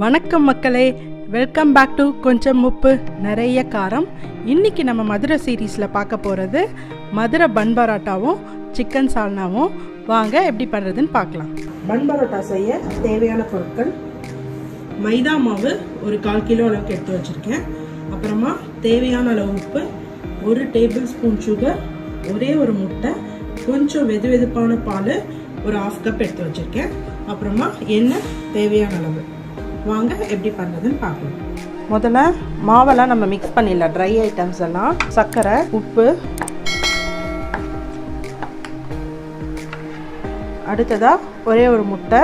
வணக்கம் மக்களே, welcome back to கொஞ்சம் உப்பு நிறைய காரம். இன்றைக்கி நம்ம மதுரை சீரீஸில் பார்க்க போகிறது மதுரை பன் பரோட்டாவும் சிக்கன் சால்னாவும். வாங்க எப்படி பண்ணுறதுன்னு பார்க்கலாம். பன் பரோட்டா செய்ய தேவையான பொருட்கள்: மைதா மாவு ஒரு 1/4 கிலோ அளவுக்கு எடுத்து வச்சுருக்கேன். அப்புறமா தேவையான அளவு உப்பு, 1 டேபிள் ஸ்பூன் சுகர், ஒரே ஒரு முட்டை, கொஞ்சம் வெது வெதுப்பான பால் ஒரு 1/2 கப் எடுத்து வச்சுருக்கேன். அப்புறமா எண்ணெய் தேவையான அளவு. வாங்க எப்படி பண்ணுறதுன்னு பார்க்கலாம். முதல்ல மாவெல்லாம் நம்ம மிக்ஸ் பண்ணிடலாம். ட்ரை ஐட்டம்ஸ் எல்லாம் சர்க்கரை, உப்பு, அடுத்ததாக ஒரே ஒரு முட்டை,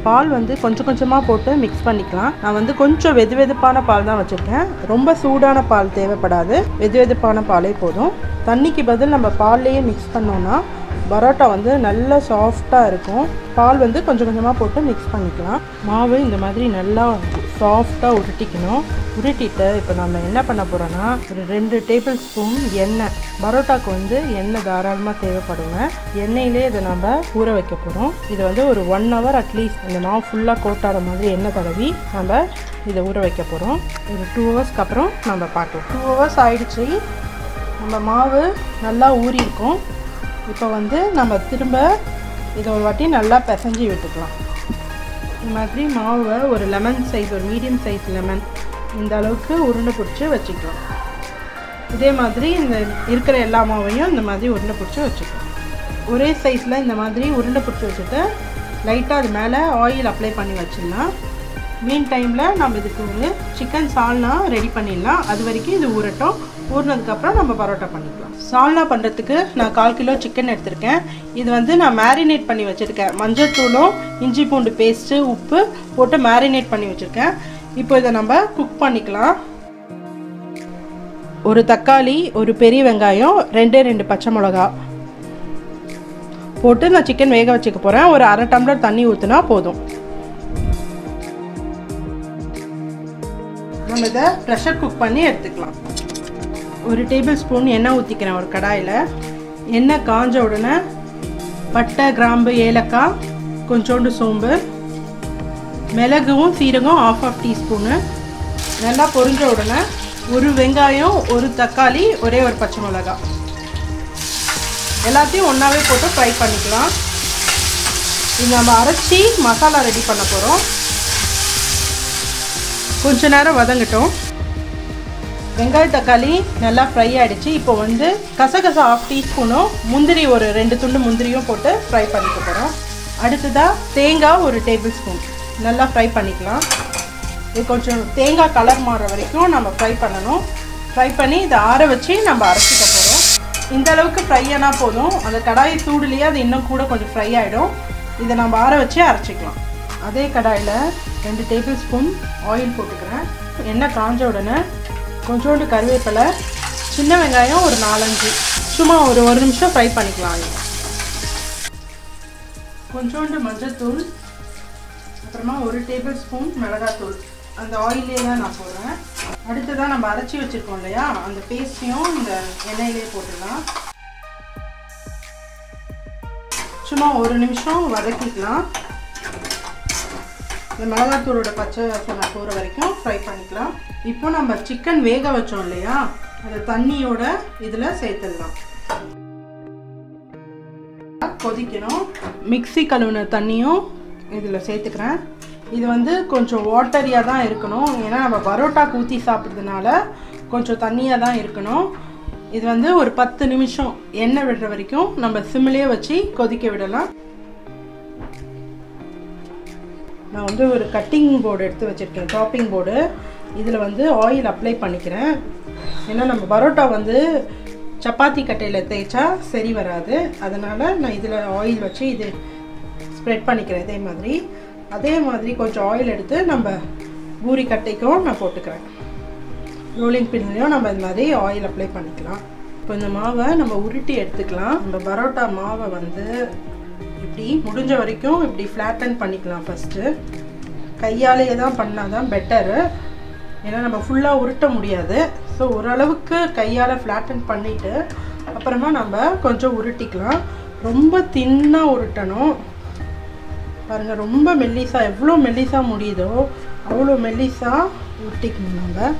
பால் கொஞ்சம் கொஞ்சமாக போட்டு மிக்ஸ் பண்ணிக்கலாம். நான் கொஞ்சம் வெது வெதுப்பான பால் தான் வச்சுருக்கேன். ரொம்ப சூடான பால் தேவைப்படாது, வெது வெதுப்பான பாலே போதும். தண்ணிக்கு பதில் நம்ம பால்லையே மிக்ஸ் பண்ணோன்னா பரோட்டா நல்லா சாஃப்டாக இருக்கும். பால் கொஞ்சம் கொஞ்சமாக போட்டு மிக்ஸ் பண்ணிக்கலாம். மாவு இந்த மாதிரி நல்லா சாஃப்டாக உருட்டிக்கணும். உருட்டிட்டு இப்போ நம்ம என்ன பண்ண போகிறோன்னா, ஒரு 2 டேபிள் ஸ்பூன் எண்ணெய். பரோட்டாவுக்கு எண்ணெய் தாராளமாக தேவைப்படுங்க. எண்ணெயிலே இதை நம்ம ஊற வைக்க போகிறோம். இது ஒரு 1 hour அட்லீஸ்ட் இந்த மாவு ஃபுல்லாக கோட்டாத மாதிரி எண்ணெய் தடவி நம்ம இதை ஊற வைக்க போகிறோம். ஒரு 2 hours அப்புறம் நம்ம பார்க்கலாம். 2 hours ஆயிடுச்சு. நம்ம மாவு நல்லா ஊறியிருக்கும். இப்போ நம்ம திரும்ப இதை ஒரு வாட்டி நல்லா பிசைஞ்சு விட்டுக்கலாம். இந்த மாதிரி மாவை ஒரு லெமன் சைஸ், ஒரு மீடியம் சைஸ் லெமன் இந்த அளவுக்கு உருண்டை பிடிச்சி வச்சுக்கலாம். இதே மாதிரி இந்த இருக்கிற எல்லா மாவையும் இந்த மாதிரி உருண்டை பிடிச்சி வச்சுக்கலாம். ஒரே சைஸில் இந்த மாதிரி உருண்டை பிடிச்சி வச்சுட்டு லைட்டாக அது மேலே ஆயில் அப்ளை பண்ணி வச்சிடலாம். மீன் டைமில் நம்ம இதுக்கு ஒரு சிக்கன் சால்னா ரெடி பண்ணிடலாம். அது வரைக்கும் இது ஊறட்டும். ஊறினதுக்கப்புறம் நம்ம பரோட்டா பண்ணிக்கலாம். சால்னா பண்ணுறதுக்கு நான் 1/4 கிலோ சிக்கன் எடுத்திருக்கேன். இது நான் மேரினேட் பண்ணி வச்சுருக்கேன். மஞ்சள் தூளும் இஞ்சி பூண்டு பேஸ்ட்டு, உப்பு போட்டு மேரினேட் பண்ணி வச்சுருக்கேன். இப்போ இதை நம்ம குக் பண்ணிக்கலாம். ஒரு தக்காளி, ஒரு பெரிய வெங்காயம், 2 பச்சை மிளகா போட்டு நான் சிக்கன் வேக வச்சுக்க போகிறேன். ஒரு 1/2 டம்ளர் தண்ணி ஊற்றினா போதும். நம்ம இதை ப்ரெஷர் குக் பண்ணி எடுத்துக்கலாம். ஒரு டேபிள் ஸ்பூன் எண்ணெய் ஊற்றிக்கிறேன் ஒரு கடாயில். எண்ணெய் காஞ்ச உடனே பட்டை, கிராம்பு, ஏலக்காய், கொஞ்சோண்டு சோம்பு, மிளகும் சீரகம் 1/2 டீஸ்பூனு நல்லா பொரிஞ்ச உடனே ஒரு வெங்காயம், ஒரு தக்காளி, ஒரே ஒரு பச்சை மிளகாய் எல்லாத்தையும் ஒன்றாவே போட்டு ஃப்ரை பண்ணிக்கலாம். இது நம்ம அரைச்சி மசாலா ரெடி பண்ண போகிறோம். கொஞ்ச நேரம் வதங்கட்டும். வெங்காய தக்காளி நல்லா ஃப்ரை ஆகிடுச்சு. இப்போ கசகசா 1/2 டீஸ்பூனும், முந்திரி ஒரு 2 துண்டு முந்திரியும் போட்டு ஃப்ரை பண்ணிக்க போகிறோம். அடுத்ததாக தேங்காய் ஒரு டேபிள் ஸ்பூன் நல்லா ஃப்ரை பண்ணிக்கலாம். இது கொஞ்சம் தேங்காய் கலர் மாறுற வரைக்கும் நம்ம ஃப்ரை பண்ணணும். ஃப்ரை பண்ணி இதை ஆற வச்சு நம்ம அரைச்சிக்க போகிறோம். இந்த அளவுக்கு ஃப்ரை ஆனால் போதும். அந்த கடாயை சூடுலேயே அது இன்னும் கூட கொஞ்சம் ஃப்ரை ஆகிடும். இதை நம்ம ஆற வச்சு அரைச்சிக்கலாம். அதே கடாயில் 2 டேபிள் ஸ்பூன் ஆயில் போட்டுக்கிறேன். எண்ணெய் காஞ்ச உடனே கொஞ்சோண்டு கருவேப்பிலை, சின்ன வெங்காயம் ஒரு 4-5 சும்மா ஒரு நிமிஷம் ஃப்ரை பண்ணிக்கலாம். கொஞ்சோண்டு மஞ்சள் தூள், அப்புறமா 1 டேபிள் ஸ்பூன் மிளகாத்தூள் அந்த ஆயிலே தான் நான் போடுறேன். அடுத்ததான் நம்ம அரைச்சி வச்சுருக்கோம் இல்லையா, அந்த பேஸ்ட்டையும் இந்த எண்ணெயிலே போட்டுடலாம். சும்மா ஒரு நிமிஷம் வதக்கிக்கலாம். இந்த மிளகாத்தூளோட பச்சை வாசனை போகிற வரைக்கும் ஃப்ரை பண்ணிக்கலாம். இப்போ நம்ம சிக்கன் வேக வச்சோம் இல்லையா, அந்த தண்ணியோட இதில் சேர்த்துடலாம். கொதிக்கணும். மிக்ஸி கழுவுன தண்ணியும் இதில் சேர்த்துக்கிறேன். இது கொஞ்சம் வாட்டரியாக தான் இருக்கணும். ஏன்னா நம்ம பரோட்டா ஊற்றி சாப்பிட்றதுனால கொஞ்சம் தண்ணியாக தான் இருக்கணும். இது ஒரு 10 நிமிஷம் எண்ணெய் விடுற வரைக்கும் நம்ம சிம்மிலே வச்சு கொதிக்க விடலாம். நான் ஒரு கட்டிங் போர்டு எடுத்து வச்சுருக்கேன், சாப்பிங் போர்டு. இதில் ஆயில் அப்ளை பண்ணிக்கிறேன். ஏன்னா நம்ம பரோட்டா சப்பாத்தி கட்டையில் தேய்ச்சா சரி வராது. அதனால் நான் இதில் ஆயில் வச்சு இது ஸ்ப்ரெட் பண்ணிக்கிறேன். அதே மாதிரி கொஞ்சம் ஆயில் எடுத்து நம்ம பூரி கட்டைக்கும் நான் போட்டுக்கிறேன். ரோலிங் பின்லையும் நம்ம இந்த மாதிரி ஆயில் அப்ளை பண்ணிக்கலாம். இப்போ இந்த மாவை நம்ம உருட்டி எடுத்துக்கலாம். நம்ம பரோட்டா மாவை இப்படி முடிஞ்ச வரைக்கும் இப்படி ஃப்ளாட்டன் பண்ணிக்கலாம். ஃபஸ்ட்டு கையாலேயே தான் பண்ணால் தான் பெட்டரு. ஏன்னா நம்ம ஃபுல்லாக உருட்ட முடியாது. ஸோ ஓரளவுக்கு கையால் ஃப்ளாட்டன் பண்ணிவிட்டு அப்புறமா நம்ம கொஞ்சம் உருட்டிக்கலாம். ரொம்ப தின்னாக உருட்டணும். பாருங்கள், ரொம்ப மெல்லிசாக, எவ்வளோ மெல்லிசாக முடியுதோ அவ்வளோ மெல்லிசாக உருட்டிக்கணும். நம்ம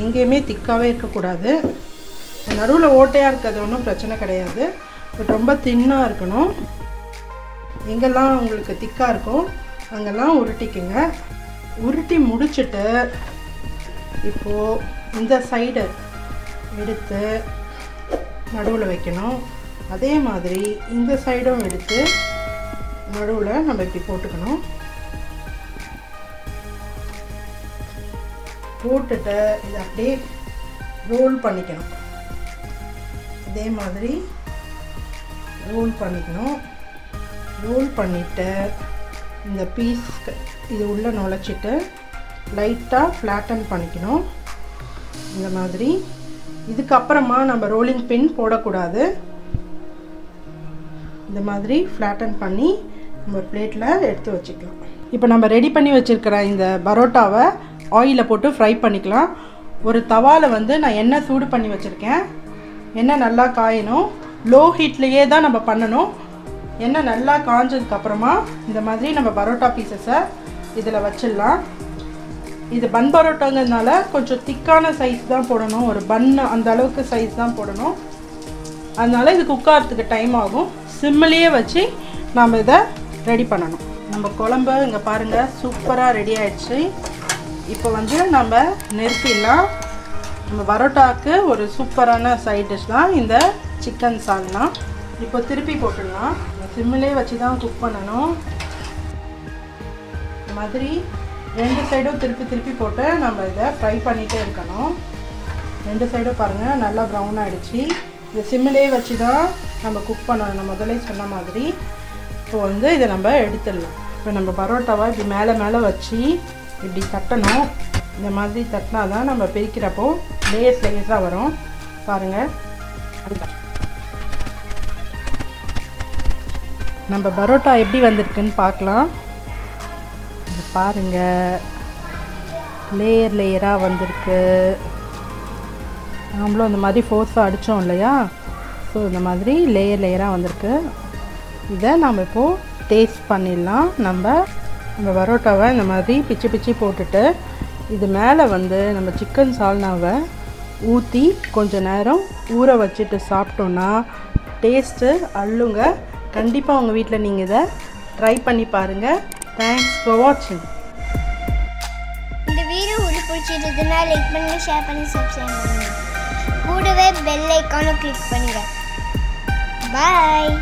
எங்கேயுமே திக்காகவே இருக்கக்கூடாது. நடுவில் ஓட்டையாக இருக்கிறது ஒன்றும் பிரச்சனை கிடையாது. பட் ரொம்ப தின்னாக இருக்கணும். எங்கெல்லாம் உங்களுக்கு திக்காக இருக்கும் அங்கெல்லாம் உருட்டிக்குங்க. உருட்டி முடிச்சுட்டு இப்போது இந்த சைடு எடுத்து நடுவில் வைக்கணும். அதே மாதிரி இந்த சைடும் எடுத்து நடுவில் நம்ம இப்படி போட்டுக்கணும். போட்டுட்டு இதை அப்படியே ரோல் பண்ணிக்கணும். இதே மாதிரி ரோல் பண்ணிக்கணும். ரோல் பண்ணிவிட்டு இந்த பீஸ் இது உள்ளே நுழைச்சிட்டு லைட்டாக ஃப்ளாட்டன் பண்ணிக்கணும். இந்த மாதிரி. இதுக்கப்புறமா நம்ம ரோலிங் பின் போடக்கூடாது. இந்த மாதிரி ஃப்ளாட்டன் பண்ணி நம்ம பிளேட்டில் எடுத்து வச்சுக்கலாம். இப்போ நம்ம ரெடி பண்ணி வச்சுருக்கிற இந்த பரோட்டாவை ஆயிலில் போட்டு ஃப்ரை பண்ணிக்கலாம். ஒரு தவாவில் வந்து நான் எண்ணெய் சூடு பண்ணி வச்சுருக்கேன். எண்ணெய் நல்லா காயணும். லோ ஹீட்லேயே தான் நம்ம பண்ணணும். எண்ணெய் நல்லா காஞ்சதுக்கப்புறமா இந்த மாதிரி நம்ம பரோட்டா பீசஸை இதில் வச்சிடலாம். இது பன் பரோட்டாங்கிறதுனால கொஞ்சம் திக்கான சைஸ் தான் போடணும். ஒரு பன் அந்த அளவுக்கு சைஸ் தான் போடணும். அதனால் இது குக் ஆகிறதுக்கு டைம் ஆகும். சிம்மிலேயே வச்சு நாம் இதை ரெடி பண்ணணும். நம்ம குழம்பு இங்கே பாருங்கள் சூப்பராக ரெடி ஆகிடுச்சு. இப்போ வந்து நம்ம நிறுத்திடலாம். நம்ம பரோட்டாவுக்கு ஒரு சூப்பரான சைட் டிஷ் தான் இந்த சிக்கன் சால்னா. இப்போ திருப்பி போட்டுடலாம். சிம்மிலே வச்சு தான் குக் பண்ணணும். இந்த மாதிரி 2 சைடும் திருப்பி போட்டு நம்ம இதை ஃப்ரை பண்ணிகிட்டே இருக்கணும். 2 சைடும் பாருங்கள் நல்லா ப்ரௌன் ஆகிடுச்சு. இந்த சிம்மிலே வச்சு தான் நம்ம குக் பண்ணணும். நான் முதலே சொன்ன மாதிரி. இப்போ வந்து இதை நம்ம எடுத்துடலாம். இப்போ நம்ம பரோட்டாவை இப்படி மேலே வச்சு இப்படி தட்டணும். இந்த மாதிரி தட்டினா தான் நம்ம பிரிக்கிறப்போ லேயர்ஸாக வரும். பாருங்கள், நம்ம பரோட்டா எப்படி வந்திருக்குன்னு பார்க்கலாம். இது பாருங்கள், லேயராக வந்திருக்கு. நம்மளும் இந்த மாதிரி ஃபோர்ஸாக அடித்தோம் இல்லையா, ஸோ இந்த மாதிரி லேயராக வந்திருக்கு. இதை நம்ம இப்போது டேஸ்ட் பண்ணிடலாம். நம்ம பரோட்டாவை இந்த மாதிரி பிச்சு போட்டுட்டு இது மேலே வந்து நம்ம சிக்கன் சால்னாவை ஊற்றி கொஞ்சம் நேரம் ஊற வச்சுட்டு சாப்பிட்டோன்னா டேஸ்ட்டு அள்ளுங்க. கண்டிப்பாக உங்கள் வீட்டில் நீங்கள் இதை ட்ரை பண்ணி பாருங்கள். தேங்க்ஸ் ஃபார் வாட்சிங். இந்த வீடியோ உங்களுக்கு பிடிச்சிருந்ததுன்னா லைக் பண்ணுங்க, ஷேர் பண்ணி சப்ஸ்கிரைப் பண்ணுங்க. கூடவே பெல் ஐகானை கிளிக் பண்ணுங்க. பாய்.